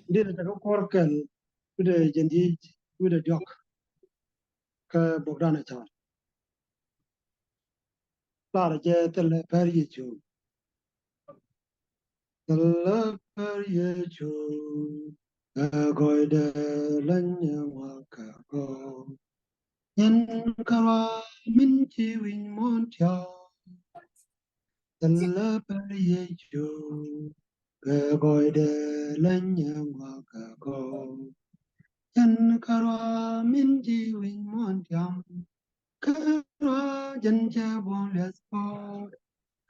Dia da ko korkel ude jendi ude diok ka bogdana cha la je tel per ye chu tel per ye chu goi de lan wa ka go nhân ka wa min chi win mon cha tel per ye chu goi de lan wa ka go nhân ka wa min chi win mon cha Kara janja boneless sport.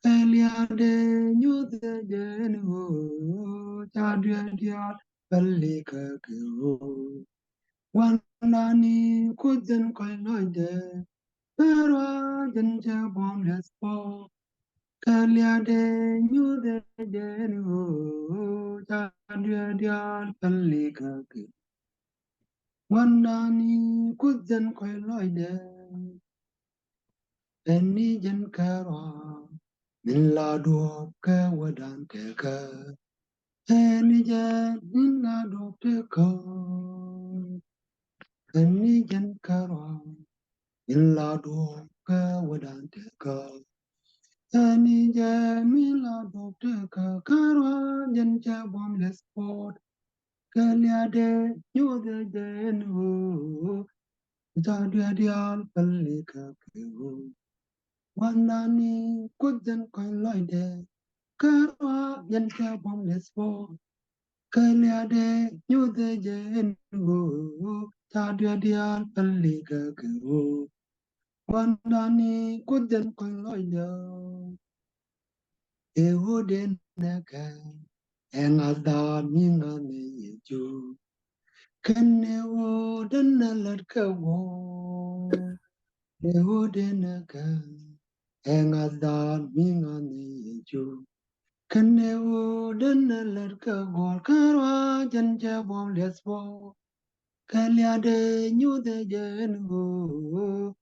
Eliade knew the genu. Chadria Pelika Guru. One nani couldn't quite know the Kara janja boneless sport. Eliade knew the genu. Chadria Pelika Guru. One nani couldn't quite know the Penny jen kara min la duop ke wadan te ka Penny jen min la duop te ka Penny jen kara min la duop ke wadan te ka Penny jen min la duop te ka Kara jen che bom le sport Kelia de nyu de jen ho Ja dia dial pali ka ke ho Wanani kujan koi loide Karwa yan cha bom lesbo Kaliade nyude jen wo Tadia dial paliga guru Wanani kujan koi loide Ewo den naka Engada minga ne yeju Kene wo den nalat ka wo Ewo den naka Engada minga ne yeju Kaneo dana larka gol karwa janja bom lesbo Kalyade nyu de jengo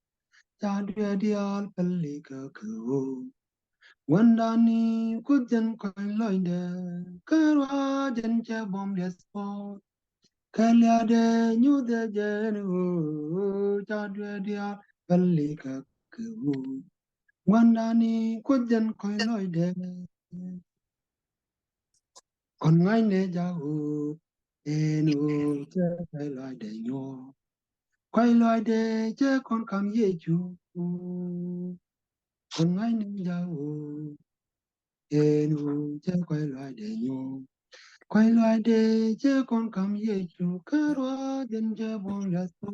Tadwe dial palika kuo Wandani kujan koi loinde Karwa janja bom lesbo Kalyade nyu de jengo Tadwe dial palika kuo Wandani kujan koi loinde Con ngay nè già hù ê nù chê quay loài để nhô quay loài để chê con cầm dê chú con ngay nè già hù ê nù chê quay loài để nhô quay loài để chê con cầm dê chú cà roa dân chê bon lê so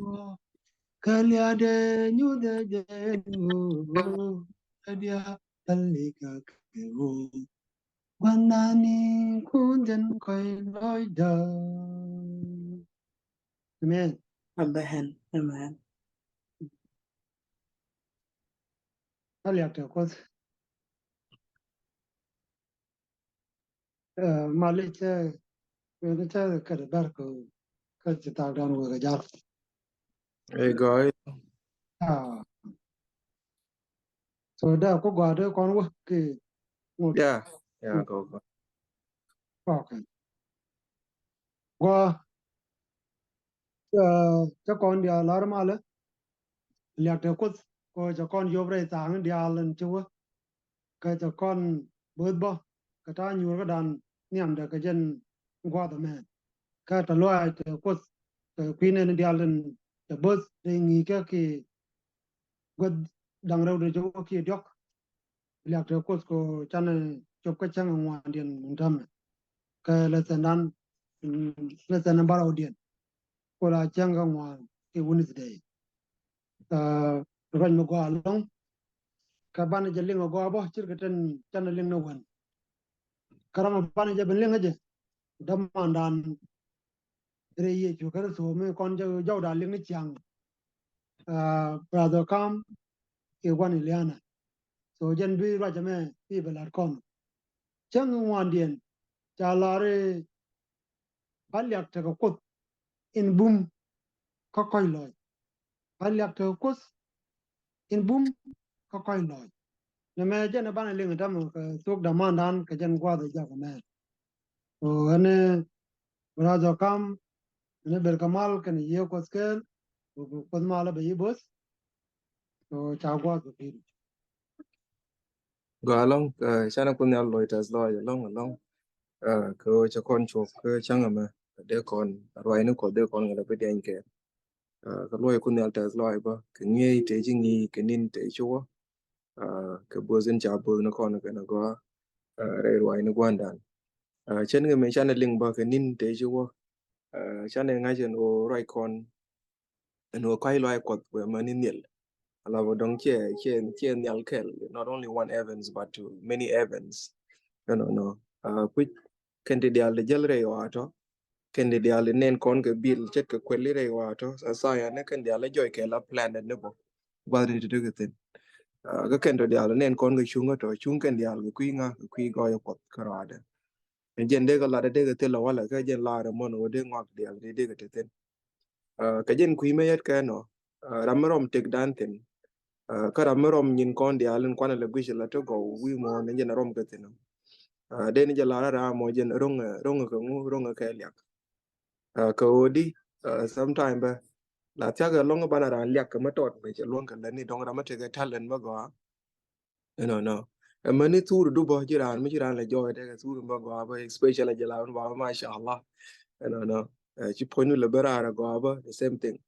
cà lia để nhô để dê nù chê dia tân lì cà kê hù Banani kunjan koi loida. Amen. Amen. Amen. Aliak ta kwas. Malik ta kada barko ka ta dan wa ga jar. Hey guy, Ah. So da ko gwa de kon wa ki ngut. yeah, go. Okay. Gwa cha kon dia lar mala. Aliak ta kwas ko cha kon yobre tang dia lan chuwa. Ka cha kon bớt bo ka ta nyu ga dan niam da ka jen gwa da man. Ka ta loa ta kwas kwinen dia lan ta bớt de ngi ka ki god dang raw de jo ki diok liak de kos ko chan chop ka chang ngwa dien mung tam ka la sanan la sanan bar audien ko la chang ngwa ke Wednesday ran mo go along ka ban je lingo go bo chir ka ten chan ling no wan karam ban je ben ling je dam mandan re ye chu kar so me kon je jaw da ling ni chang brother kam ke wan iliana so jen bi ra jame bi belar kon chang ngwa dien cha la re aliak te ko kot in bum ko koy loy aliak te kos in bum ko koy loy na me jena bana linga dam ka tok da mandan ka jen gwa da ja ko me o ane Raja kam ne bel kamal kan ye ko skel ko mala be yibos to chagwa to pi Go along, chana kun yal loiters lo along. Ko cha kon chok ko changa ma de kon roi no ko de kon ngala pe den ke. Ka loy kun yal ters lo ba ke ngi te jing ni ke nin te chuo. Ka bozin cha bo no kon ka na go re roi no gwandan. Chen nge me chana ling ba ke nin te chuo. Chana nga chen o roi kon no kai loy ko ma nin nil. Alabo dong che nyal kel not only one Evans but to many Evans. No. Quick kendi dial de jel re wato kendi dial nen kon ke bil chet ke kweli re wato sa ya ne kendi dial joy ke la plan ne bo bari to do tin ga kendo dial nen kon ke chunga to chung kendi dial ke kuinga kui go yo pot karade en jende ga la de ke te la wala ka jen la re mon o de ngak dial de ke te ka jen kui me yet ka no ramarom tek dan tin ka ramarom nyin kon dial kon le gwish la to go wi mo ne jen rom ke tin den jala ra mo jen rong ko ngu rong ka lyak ka odi sometime ba la tya ga long ba na ran lyak ka matot be che long ka ni dong ra ma te ga talent ba go no mani tur du bo jiran mi jiran la joy de ga tur ba go ba especially jala ba ma sha Allah no ci ponu le bara go ba the same thing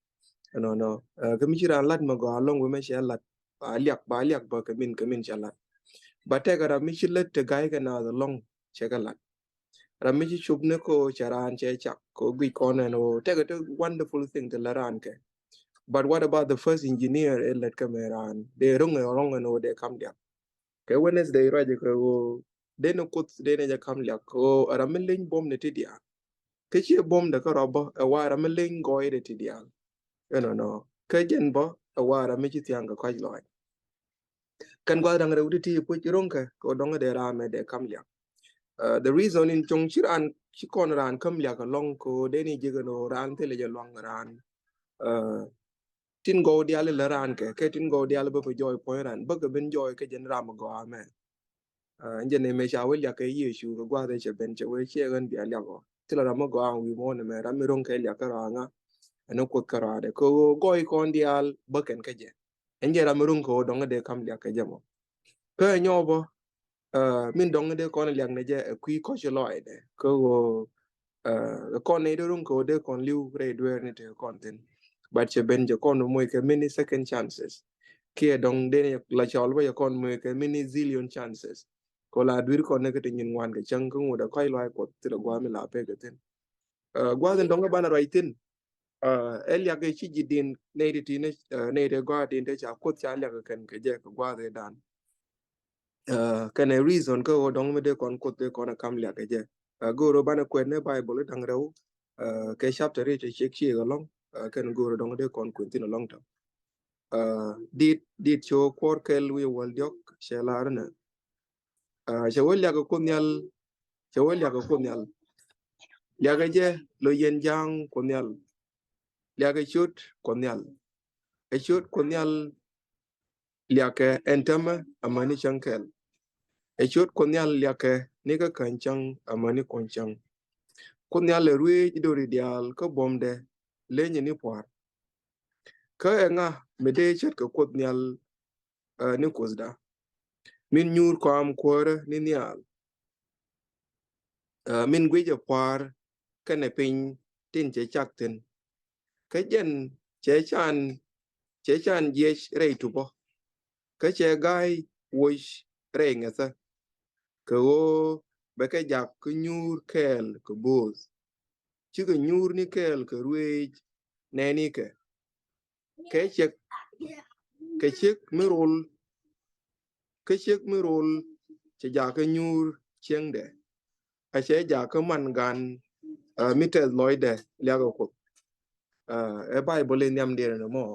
no ka mi jiran lat ma go long we ma sha lat ba lyak ba ka min sha lat ba te ga ra mi chi let te ga ga na the long che ga lat Ramiji chubne ko charan che chak ko gui konen o take a wonderful thing to laran ke. But what about the first engineer let kameran? They wrong and no they come there. Ke Wednesday raja ko they no kut they ne come there ko ramelin bom ne tidia. Ke chi bom da ka robo a wa ramelin go ide tidia. No. Ke jen bo a wa ramiji tianga ko loy. Kan gwa dang rewdi ko chironka ko donga de rame de come there. The reason in chung chiran chikon ran kam lia ka long ko deni jigano ran tele ja long ran uh, tin go dial le ran ke tin go dial ba joy point ran ba ka ben joy ke jen ram go ame nje me sha wel ya ke yeshu go gwa de che ben che we che gan dia lia go tila ram go an wi mo ne me ram ron ke lia ka ranga ano ko karade ko go kon dial ba ken ke je nje ram ron ko dong de kam lia ke jamo ke nyobo min dong de kon liang ne je kui ko chloide ko kon ne do ko de kon liu re dwer ne te kon tin but che ben je kon mo ke many second chances ke dong de la chol ba kon mo ke many zillion chances ko la dwir kon ne ke tin wan ke chang ko da kai lai ko ti da gwa mi la pe ke tin gwa den dong ba na right tin el ya ke chi jidin ne de tin ne de gwa din de cha ko cha la ke ken ke je ko gwa de dan kan a reason ko dong me de kon ko de kon kam la ke je go ro bana ko ne bible dang rew ke chapter ri che che chi ga long kan go ro dong de kon kun tin long tam dit cho kor kel wi wal jok che la na che wal ya ko nyal che wal ya ko nyal ya ga je lo yen jang ko nyal ya ga chut ko nyal e chut ko nyal ya ke entama amani chankel e chut ko nyal ya ke ni ka kan chang amani kon chang kun ya le rui dori dial ko bomde le ni por ka nga me de chet ko kod nyal ni kozda min nyur ko am kwore ni nyal min gwe par kane pin tin che chakten ka jen che chan ye re tu bo ka che gai wish re ngasa ko ba ka jak ku nyur kel ko boz chi ko nyur ni kel ko rui ne ni ke chek mi rol che ja ka nyur chieng de a che ja ka man gan mites loide lia ko e bible nyam de no mo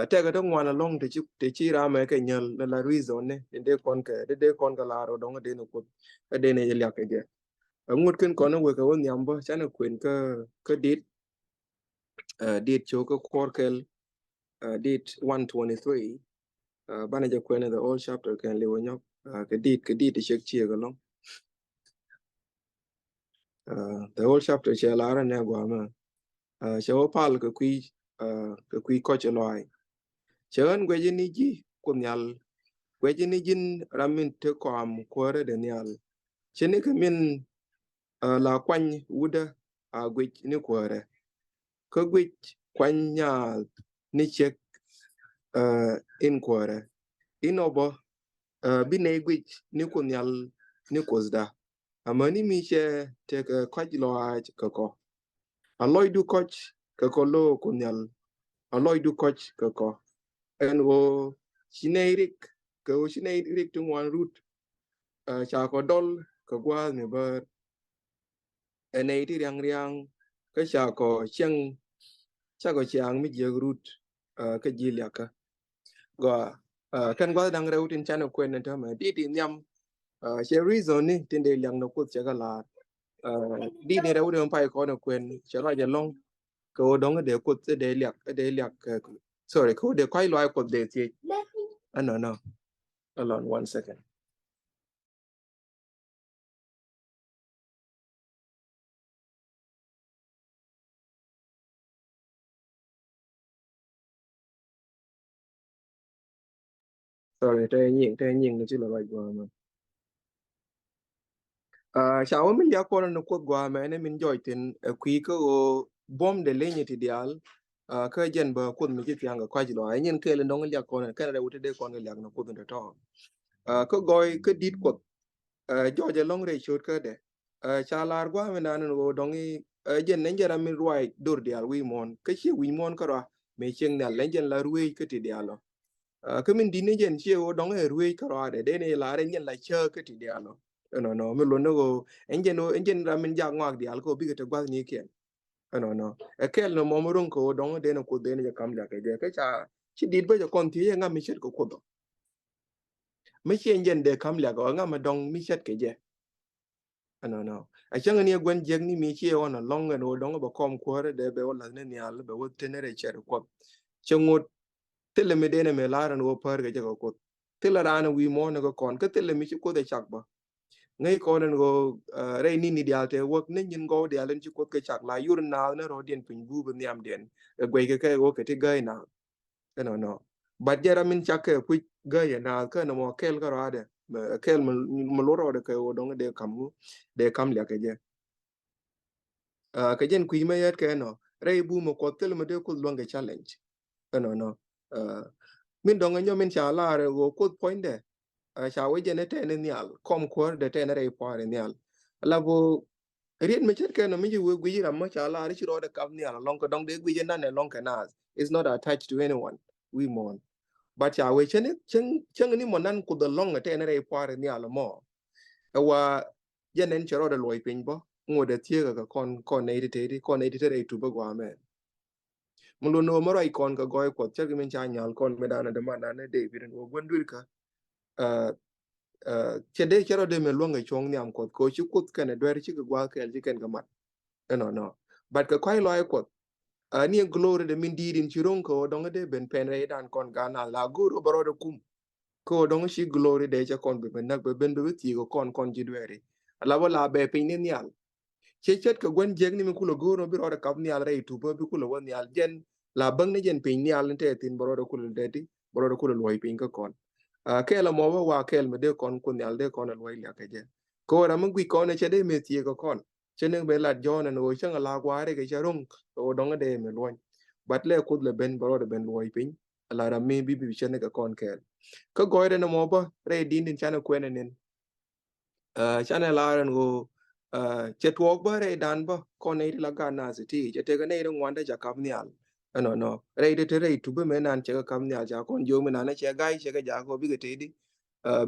te ga dong wana long te chi ra me ke nyal la reason ne de kon ka la ro dong de no ko de ne lia ke ge ngut ken kon we ka won nyam bo chana kwen ka dit cho ka korkel dit 123 bana ja kwen the all chapter kan le wonyo ke dit de chek chi ga long The whole chapter che lara ne gwa ma che wo pal ke kui ko che loai che an gwe ni ji kun yal gwe ni jin ramin te ko am ko re de nyal che ne ke min la kwany wuda a gwe ni ko re ko gwe kwany nyal ni che in ko re inobo bi ne gwe ni kun yal ni kozda amani mi che te ko lo a ko aloy du coach ko lo kunyal aloy du coach ko en go chineirik ko chineirik tu wan root cha ko dol ko gwa ne ba enei ti riang ka cha ko chiang mi je root ka jilia ka go kan gwa dang reutin chana kwen ta ma di nyam che reason ni tin de liang no kut cha ga la đi này đâu được phải có được quyền trở lại dân long cô đóng để cột để liạc sorry cô để quay lại cột để thì no hold on 1 second sorry đây nhìn nó chỉ là lại qua mà cháu mình liạc con nó cột qua mà nên mình giỏi tiền quý cái bom để lên như thế dial cái dân bờ cột mình chỉ phiền cái quay chỉ lại nhưng cái lên đóng liạc con cái này để con cái liạc nó cột nó to cái gọi cái đít cột jo je long re chot ka de cha lar gwa me nan go dongi jen nen jara min ruai dur dial wi mon ke chi wi mon ka ra me cheng na len jen la ruai ke ti dialo ke min dine jen chi o dong e ruai ka ra de ne la re jen la che ke ti dialo no me lo no go enjen ra min ja ngwak dial ko bi ke te gwa ni ke no e kel no mo run ko dong de no ko de ne kam ja ke je ke cha chi dit ba jo kon ti nga mi chet ko do me chen jen de kam la go nga ma dong mi chet ke je no a chang ni gwen jeg ni mi chi on a long no dong ba kom kwore de be wala ne nyal be wo tenere cher ko changot tele me de ne me la ran wo par ge ko tele ran wi mo ne ko kon ke tele mi chi ko de chak ba ngai ko nen go re ni dial te wok ne nyin go dial en chi ko ke chak la yur na ne ro den pin bu bu nyam den gwe ke wo ke ti gai na no but jara min chak ke pu gai na ke no mo kel ka ra de kel mo lo ro de ke wo dong de kam ya ke je ka jen kui me yet ke no re bu mo ko tel me de ko longe challenge no min dong nyo min cha la re go ko point de cha we je ne te ne nyal kom ko de te ne re po re nyal la bo riet me chet ke no mi ju wi ra ma cha la ri ro de kam nyal long ko dong de wi je na ne long ke na is not attached to anyone we mon but cha we chen ni mo nan ku de long te ne re po re nyal mo wa jen en chero de loy pin bo ngode tie ga kon ne te kon ne te re tu ba gwa me mulo no moro ai kon ga goy ko che min cha nyal kon me dana de mana ne de biren wo gondur ka che de chero de me longa chong nyam ko chi kut ka ne dwer chi ga gwa ka ji ken ga mat no but ka kwai loy ko ni glory de min dirin chi ron ko dong de ben pen re dan kon ga na la guru baro de kum ko dong shi glory de cha kon be nak be ben be ti ko kon ji dwere ala wala be pin ne nyal che chet ka gwen jeg ni mi kulo goro bi ro kap ni al re tu bi kulo won ni al jen la bang ne jen pin ni al te tin boro do kulo de ti boro do kulo loy pin ka kon ke la mo wa kel me de kon kun al de kon loy la ke je ko ra mun gwi kon ne che de me ti ko kon che ne be la jo na no chang la gwa re ke cha rung o dong de me loy bat le kud le ben boro de ben loy pin ala ra me bi che ne ka kon kel ka goy de no mo ba re din din chana kwen ne chana la ran go che tuok ba re dan ba ko nei la ga na ti che te ga nei rong wan da ja kam nial no re de te re tu be me nan che ga kam nial ja kon jo me nan che gai che ga ja ko bi ga te di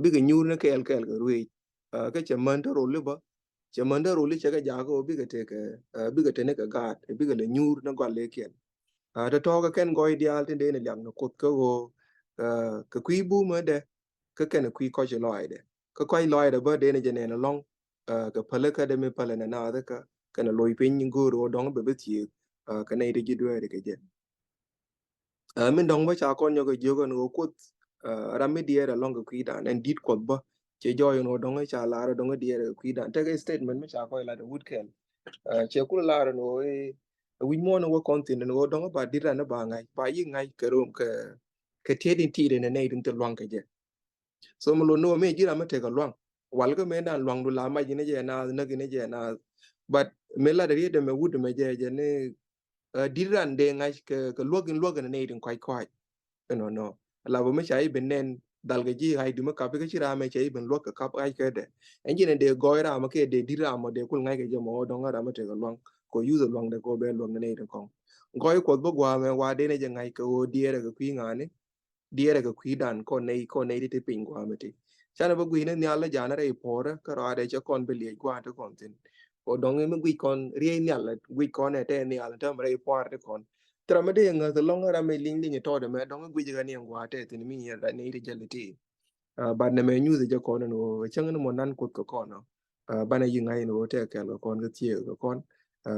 bi ga nyur ne kel ga rui ka che man to ro le ba che man da ro le che ga ja ko bi ga te ka bi ga te ne ga ga bi ga le nyur na ga le ken da to ga ken go ideal te de ne yang no kot ko go ka kui bu me de ka ken kui ko che loi de ka koi loi de ba de ne je ne long ka pala ka de me pala na na da ka na loi pin go ro dong be be ti ka nei de ji do de ke je min dong ba cha kon yo ga jo no ko ra me die ra long ka kui da en dit ko ba che jo yo no dong cha la ra dong die ra kui da te ga statement me cha ko la de wood kel che ku la no wi mo no wo kontin no dong ba dira na ba ngai ba yi ngai ke rum ke te din ti de ne ne din te luang ke je so mo lo no me jira ma te ka luang wal ga me na luang du la ma ji ne je na gi ne je na but me la de me wud me je ne diran de ngai ke login ne din kwai kwai no la bo me chai ben nen dal ga ji hai du ma ka be ka chira me chai ben lok ka kap ai ke de engine de goira ma ke de dira ma de kul ngai ke je mo dong ra ma te ka luang ko use luang de ko be luang ne de kong goi ko bo gwa me wa de ne je ngai ko die re ka kwi ngane die re ka kwi dan ko ne de ping gwa me ti chana bo gwi ne nya la jana re por ka ra de che kon be li gwa to kon tin ko dong me gwi kon rie nya la gwi kon ne te nya la tam re por de kon tra me de nga the longer am ling ling to de me dong gwi ga ne gwa te tin mi ya da ne de jaliti ba ne me nyu de ko no chang no mo nan ko ko no ba ne yin ai no te ka lo kon ga tie ko kon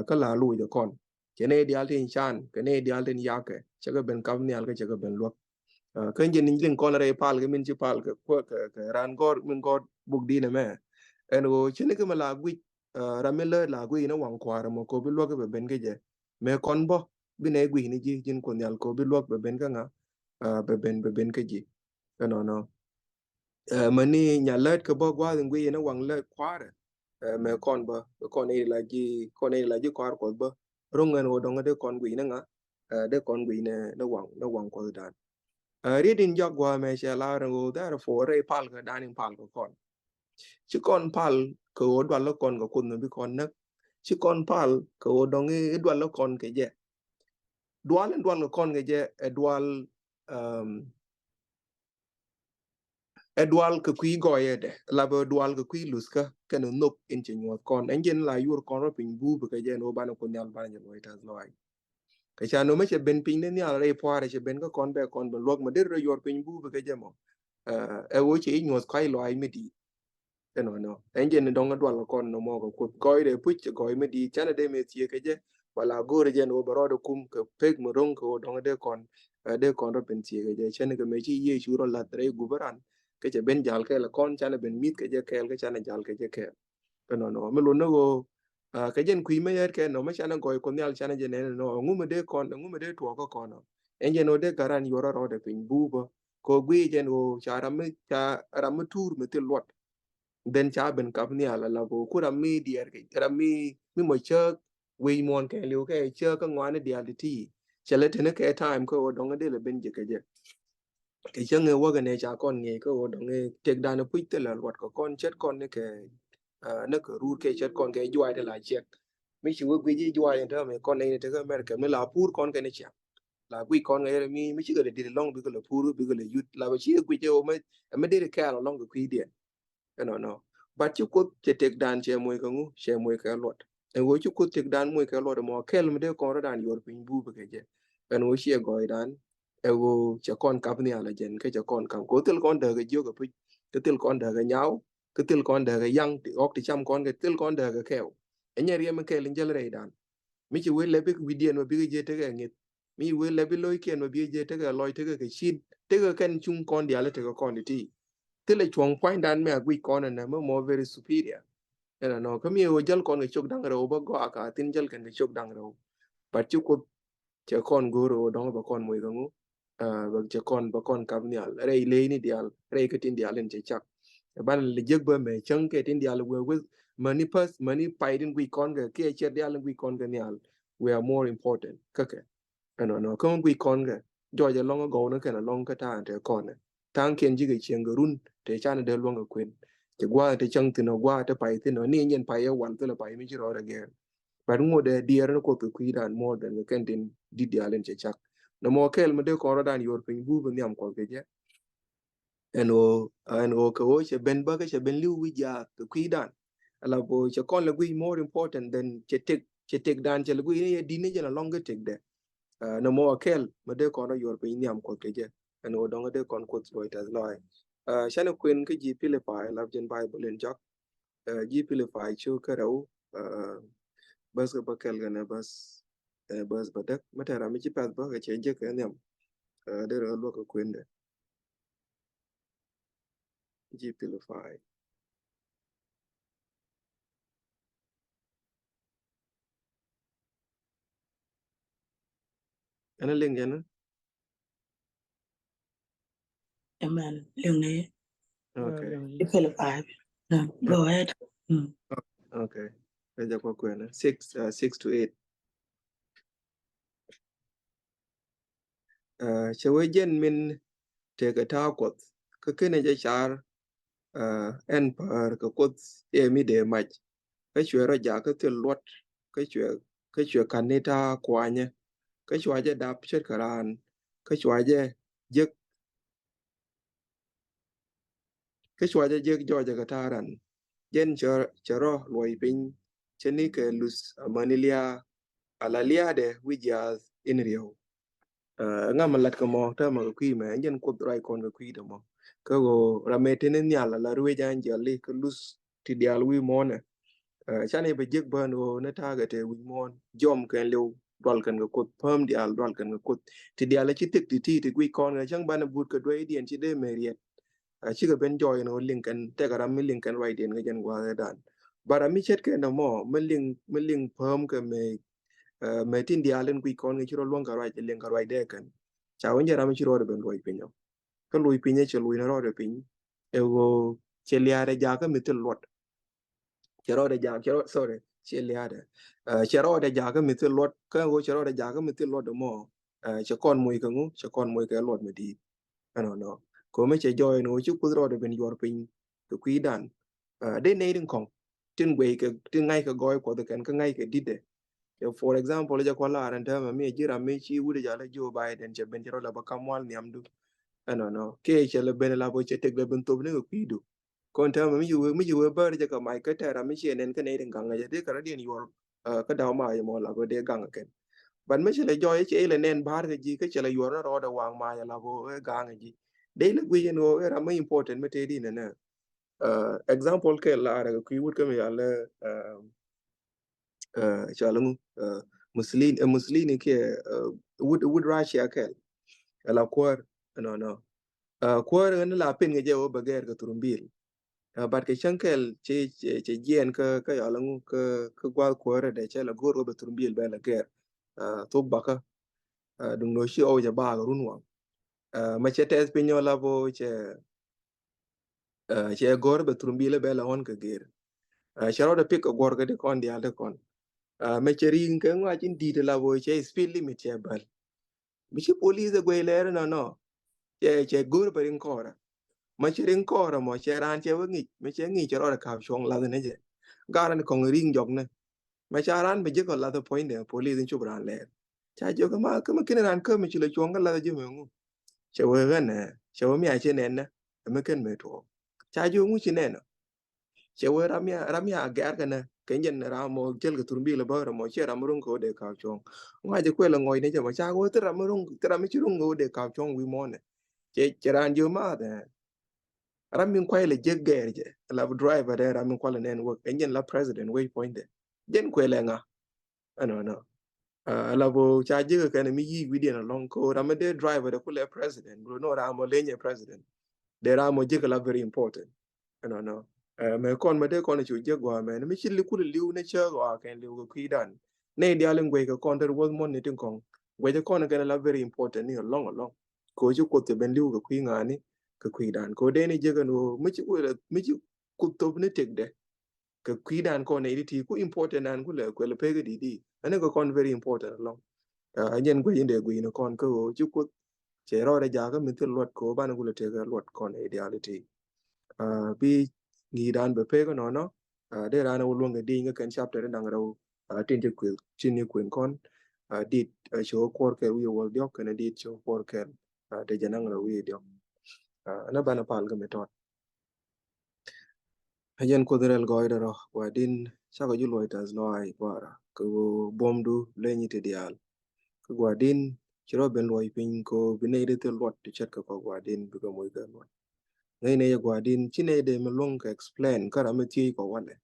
ka la lu de kon ke ne dial tin chan ke ne dial tin ya ke che ga ben kam ne al ke che ga ben lo kan je ning ling kon re pal ke min chi pal ke ko ke ran gor min gor buk di ne me en go che ne ke ma la gwi ra me le la gwi no wang kwa ra mo ko bi lo ke be ben ke je me kon bo bi ne gwi ni ji jin kon yal ko bi lo be ben ka nga be ben ke ji no mani nya let ke bo gwa ngwi na wang let kware me kon ba kon e la ji kwar ko ba rongen wo dong de kon gwi na nga de kon gwi ne na wang ko dan reading jog gwa me she la ro da fo re pal ga dan pal ko kon chi kon pal ko dwa lo kon ko kun bi kon na chi kon pal ko dong e dwa lo kon ke je dwal ko kon ke je dwal um edwal ke kui goyede labo edwal ke kui luska kene nok inche nyuot kon enjen la yur kon ro pin bu be ke no bana ko nyal bana nyen waitas loy ke cha no me che ben pin ne nyal re poare che ben ko kon be kon be lok ma der yor pin bu be ke jemo e wo che nyuot kai loy me di no enjen dong edwal kon no mo ko goy de puch goy me di chana de me tie ke je wala gore je no baro de kum ke peg mo dong ko dong de kon ro pin tie ke je chene ke me chi ye churo la tre gubaran ke che ben jal ke la kon chana ben mit ke je ke chana jal ke je ke no me lo no go ke jen kui me yer ke no me chana goy kon yal chana je ne no ngume de kon ngume de to ko kono enje no de garan yoro ro de pin bubo ko gwi jen go cha ram tur me te lot den cha ben kap ni ala la go ku ram mi dier ke ram mi mo che we mon ke liu ke che ko ngwan dial ti chele tene ke time ko dong de le ben je ke je cái chân người qua cái này chả con nghề có đồng nghề tiếc đàn nó quýt là luật của con chết con nó cái nó cái rút cái chết con cái duai để lại chết mấy chú quý gì duai thế mà con này thế cái mà cái mới là pur con cái này chả là quý con cái mi mấy chú cái đi long bị cái là pur bị cái là yết là mấy chú quý chứ mà đi cái là long cái quý điện no bắt chú cốt chết tiếc đàn chơi mồi cái ngu chơi mồi cái luật em gọi chú cốt tiếc đàn mồi cái luật mà cái mà đây con nó đàn yor pin bu cái gì em gọi chơi gọi đàn ego cha kon kap ni ala jen ke cha kon kam ko tel kon de ge jo ga pi ke tel kon de ge nyao ke tel kon de ge yang ti ok ti cham kon ke tel kon de ge kew enyer yem ke lin jel re dan mi chi we le bi vidien ma bi je te ge ngit mi we le bi loy ken ma bi je te ge loy te ge ke shin te ge ken chung kon di ala te ge kon ti tel e chong point dan me agui kon na mo mo very superior no ko mi o jal kon ge chok dang ro ba go aka tin jal ken ge chok dang ro but chu ko che kon goro dong ba kon mo ga ba che kon ba kon kam nial re le ni dial re ke tin dial en che chak ban le jeg ba me chang ke tin dial we mani pai din wi kon ga ke che dial wi kon ga nial we are more important ka ke no kon wi kon ga jo ja long go no ke na long ka ta te kon tang ken ji ge chen ga run te chan de long ga kwen che gwa te chang tin no gwa te pai tin no ni nyen pai ya wan te la pai mi ji ro ra ge but ngode dier no ko ku dan more than the kentin di dial en che chak no mo kel me de ko dan yor pin bu ben yam ko ke je en o ko che ben ba ke che ben liu wi ja ku dan ala bo che kon le wi more important than che tek dan che le wi ye di ne je la longer tek de no mo kel me de ko yor pin yam ko ke je en o dong de kon ko lo it as loy shana queen ke ji pile pa love gen bible en jok ji pile pa chu ka ro bas ka bakel gana bas badak mata rami ci pas ba ka ce je ka nyam de ro lo ka kwende ji pilify Ana ling yana. Amen. Lương Okay. Philip Ive. No, go ahead. Okay. Kaja kwa kwena 6 to 8. Chawajen min tega ta kot ka kene ja char en par ka kot e mi de mach ka chwera ja ka til lot ka chwe kanita kwanya ka chwaje dap chet karan ka chwaje jek ka chwaje jek joja ka taran jen charo loy pin cheni ke lus manilia alalia de wijas in rio nga malat ka mo ta ma ku me jen ko drai kon ka ku de mo ka go rametene nyala la ruwe jan jali ka lus ti dial wi mone chane be jek ban o na ta ga te wi mon jom kan lew dol kan ga kot pam dial dol kan ga kot ti dial chi tik ti wi kon ga chang ban but ka dwe dien chi de meriet chi ga ben joy no linkan te ga ram linkan right dien ga jen gwa dan bara mi chet ke na mo meling pam ka me tin dialen wi kon ga chiro long ka right len ka right de kan cha wen jara mi chiro de ben loy pinyo ka loy pinye che loy na ro de pin e go che liare ja ka mitel lot chero de ja chero sorry che liare chero de ja ka mitel lot ka go chero de ja ka mitel lot de mo che kon muy ka ngu che kon muy ka lot me di ano no ko me che joy no chu ku ro de ben yor pin ku kui dan de ne din kong tin we ka tin ngai ka goy ko de kan ka ngai ka dide for example ja ko la ran ta ma me jira me chi wude ja la Joe Biden che ben chero la ba kamwal niamdu ano no ke che le ben la bo che tek le ben to ne ku du kon ta mi yu ba de ka mai ka ta ra mi che nen ka ne den gang ja de ka dien yor ka da ma mo la go de gang ken ban me che le joy che le nen bar ga ji ka che le yor na ro da wang ma ya la go gang ji de le gwi no era mai important me te di ne ne example ke la ra ku wut ka me ya le cha lu muslim ke would Russia ke la kwar no kwar ne la pin ge o bager ka turumbil bat ke shankel che jien ka ya langu ka gwa kwar de che la goro be turumbil be la ger to baka dung no shi o ja ba runwa ma che tes pinyo la bo che gor be turumbil be la on ka ger charo de pik gor ga de kon dia de kon me che ring ke ngwa chin di de la bo che speed limit che bal mi chi police go ile no che gor be rin kora ma che rin kora mo che ran che ngi me che ngi charo de ka chong la ne je garan ko ring jog ne ma cha ran be je ko la the point de police in chubran le cha jo ka ma kin ran ka me chi le chong la je me ngu che we ga ne che we mi a che ne ne me ken me to cha jo ngu chi ne no che we ramia gar ka ne ken jen ra mo jel ka turbi le ba mo che ram rung ko de ka chong nga je ko la ngoi ne je ma cha go tra mi chi rung go de ka chong wi mo ne che ran jo ma de ram min kwai le je ger je la driver de ram min kwala nen work ken jen la president way point de jen ko le nga ano no la bo cha je ka ne mi yi wi de na long ko ram de driver de ko le president bro no ram mo le nye president de ram mo je ka la very important ano no me kon me de kon chu je gwa me mi chi li ku liu ne che gwa ken liu ko dan ne dia len gwe ka kon der was mon ne tin kon gwe je kon ga la very important ni long ko ju ko te ben liu ko nga ni ka dan ko de ni je ga no mi chi ku to ne tek de ka dan ko ne ti ku important an ku le ko le pe ga di ane ko kon very important long nyen gwe inde gwe no kon ko ju ko che ro de ja ga mi tin lot ko ban ku le te ga lot kon ideality bi ngi dan be pe ko no de ran wo long di nga kan chapter dang ro tin je kwil chin ni kwin kon dit show kor ke wi wol dio kan dit show kor ke de janang ro wi dio na bana pal ga metot hajen ko derel go ro wa din sa ko julo itas lo ai para ko bomdu lenyi te dial ko wa din chiro ben lo pin ko binede te lot te chet ko wa din bi ko moy ga lo ngai ne ya gwa din chine de melong ka explain kara meti ko wale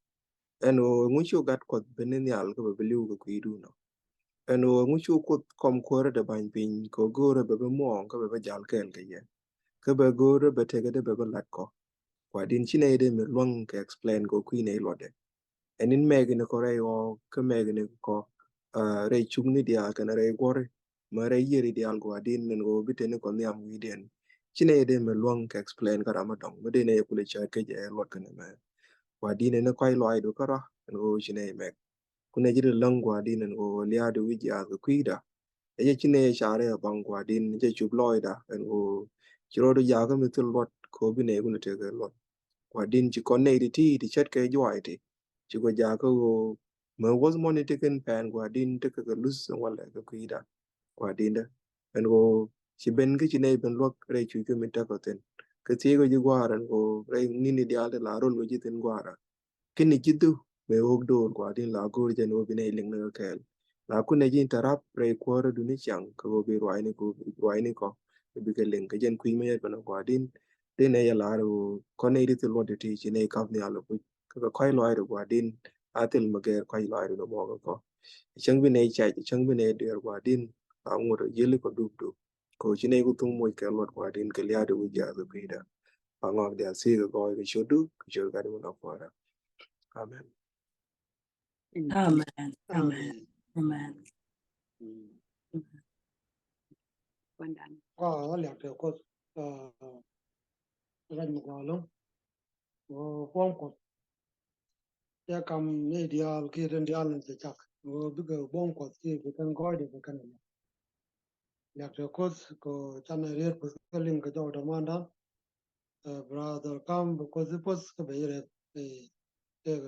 eno nguchu gat ko benen yal ko be liu ko idu no eno nguchu ko kom ko de ban pin ko gore be mo ko be jal kel ke ye ko be gore be te de be lat ko kwa din chine de me long ka explain ko ku ne lo de enin me ne ko re o ko me ne ko re chung ni dia ka re gore mà ra yeri di al gwa din nen go bite ne ko niam wi den chine de me luang ka explain ka rama dong me de ne ku le cha ke je lot ka ne me gwa din ne ko ai loi do ka ra nen go chine me ku ne jiri lang gwa din nen go lia do wi ja ga kuida e chine share bang gwa din je chub loi da nen go chiro do ja ga me tul lot ko bi ne ku ne te ga lot gwa din chi kon ne ti chat ke jo ai ti chi go ja ko me was money taken pan gwa din te ka lus wala ga kuida quả tin đó anh cô chỉ bên cái chuyện này bên luật đây chú cái mình ta có tên cái thế có gì qua anh cô đây nini dia là rồi có gì tên qua ra cái này chứ tu mấy hôm đó quả tin là cô đi nó bên này liền nó cái là cô này chỉ tarap đây qua ra dunia chẳng cô bị roi này có bị cái liền cái dân quý mấy bên nó quả tin đây này là rồi con này đi từ luật thì chỉ này cặp này là cái khoai loại được quả tin à từ mà cái khoai loại được nó bỏ có chẳng bên này chạy chẳng bên này được quả tin anguro yele ko dubdu ko chine ko tung moy ke lot kwa din ke liade wi ja zo pida angok dia si ko ko shodu ko shodu ka dum na fora amen Amen. Amen. Amen. Amen. Quan đàn. Liệt theo có ranh một vào lắm. Quang có ya cầm này dial kia trên dial lên chắc. Bây giờ bom có gì cũng cần gọi để cái này. Liệt theo có chăn này riết cái link cái chỗ đó đó. Brother come because it was cái bây giờ cái